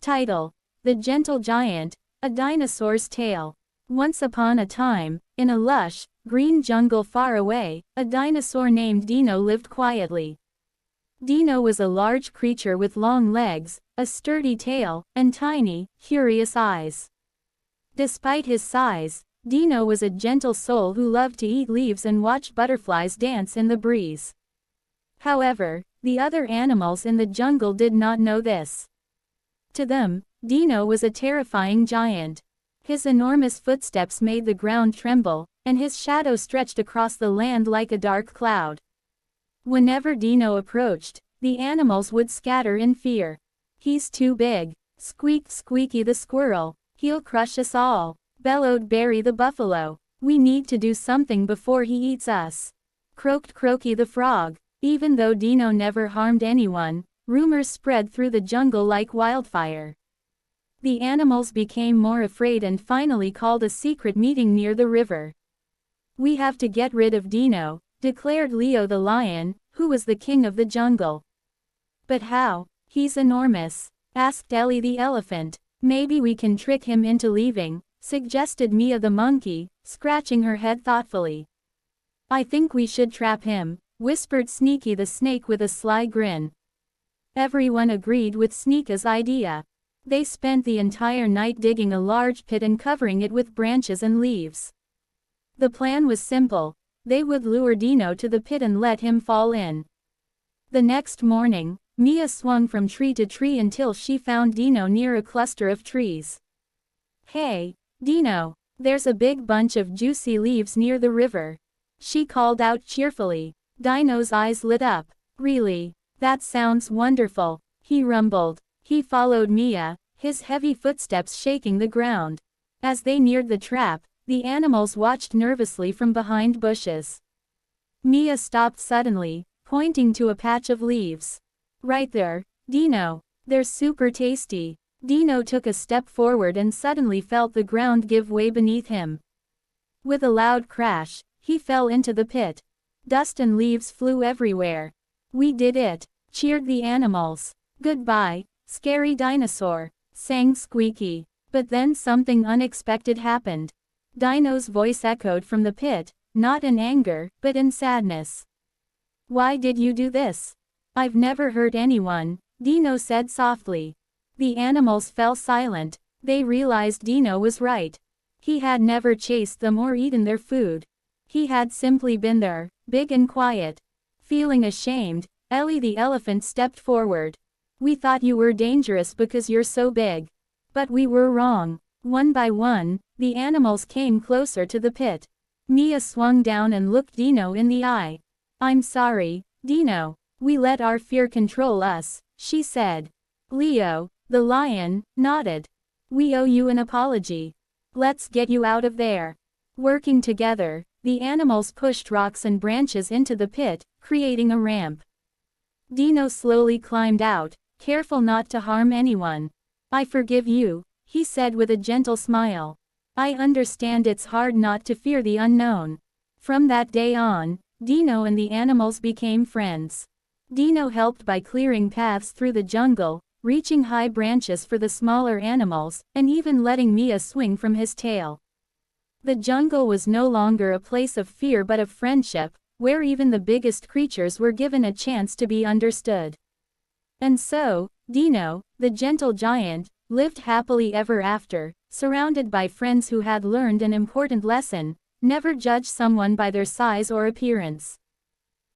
Title: The Gentle Giant, A Dinosaur's Tale. Once upon a time, in a lush, green jungle far away, a dinosaur named Dino lived quietly. Dino was a large creature with long legs, a sturdy tail, and tiny, curious eyes. Despite his size, Dino was a gentle soul who loved to eat leaves and watch butterflies dance in the breeze. However, the other animals in the jungle did not know this. To them, Dino was a terrifying giant. His enormous footsteps made the ground tremble, and his shadow stretched across the land like a dark cloud. Whenever Dino approached, the animals would scatter in fear. "He's too big," squeaked Squeaky the squirrel. "He'll crush us all," bellowed Barry the buffalo. "We need to do something before he eats us," croaked Croaky the frog. Even though Dino never harmed anyone, rumors spread through the jungle like wildfire. The animals became more afraid and finally called a secret meeting near the river. "We have to get rid of Dino," declared Leo the lion, who was the king of the jungle. "But how? He's enormous," asked Ellie the elephant. "Maybe we can trick him into leaving," suggested Mia the monkey, scratching her head thoughtfully. "I think we should trap him," whispered Sneaky the snake with a sly grin. Everyone agreed with Sneaka's idea. They spent the entire night digging a large pit and covering it with branches and leaves. The plan was simple. They would lure Dino to the pit and let him fall in. The next morning, Mia swung from tree to tree until she found Dino near a cluster of trees. "Hey, Dino, there's a big bunch of juicy leaves near the river," she called out cheerfully. Dino's eyes lit up. "Really? That sounds wonderful," he rumbled. He followed Mia, his heavy footsteps shaking the ground. As they neared the trap, the animals watched nervously from behind bushes. Mia stopped suddenly, pointing to a patch of leaves. "Right there, Dino. They're super tasty." Dino took a step forward and suddenly felt the ground give way beneath him. With a loud crash, he fell into the pit. Dust and leaves flew everywhere. "We did it," cheered the animals. "Goodbye, scary dinosaur," sang Squeaky. But then something unexpected happened. Dino's voice echoed from the pit, not in anger, but in sadness. "Why did you do this?" "I've never hurt anyone," Dino said softly. The animals fell silent. They realized Dino was right. He had never chased them or eaten their food. He had simply been there, big and quiet. Feeling ashamed, Ellie the elephant stepped forward. "We thought you were dangerous because you're so big. But we were wrong." One by one, the animals came closer to the pit. Mia swung down and looked Dino in the eye. "I'm sorry, Dino. We let our fear control us," she said. Leo, the lion, nodded. "We owe you an apology. Let's get you out of there." Working together, the animals pushed rocks and branches into the pit, creating a ramp. Dino slowly climbed out, careful not to harm anyone. "I forgive you," he said with a gentle smile. "I understand it's hard not to fear the unknown." From that day on, Dino and the animals became friends. Dino helped by clearing paths through the jungle, reaching high branches for the smaller animals, and even letting Mia swing from his tail. The jungle was no longer a place of fear but of friendship, where even the biggest creatures were given a chance to be understood. And so, Dino, the gentle giant, lived happily ever after, surrounded by friends who had learned an important lesson: never judge someone by their size or appearance.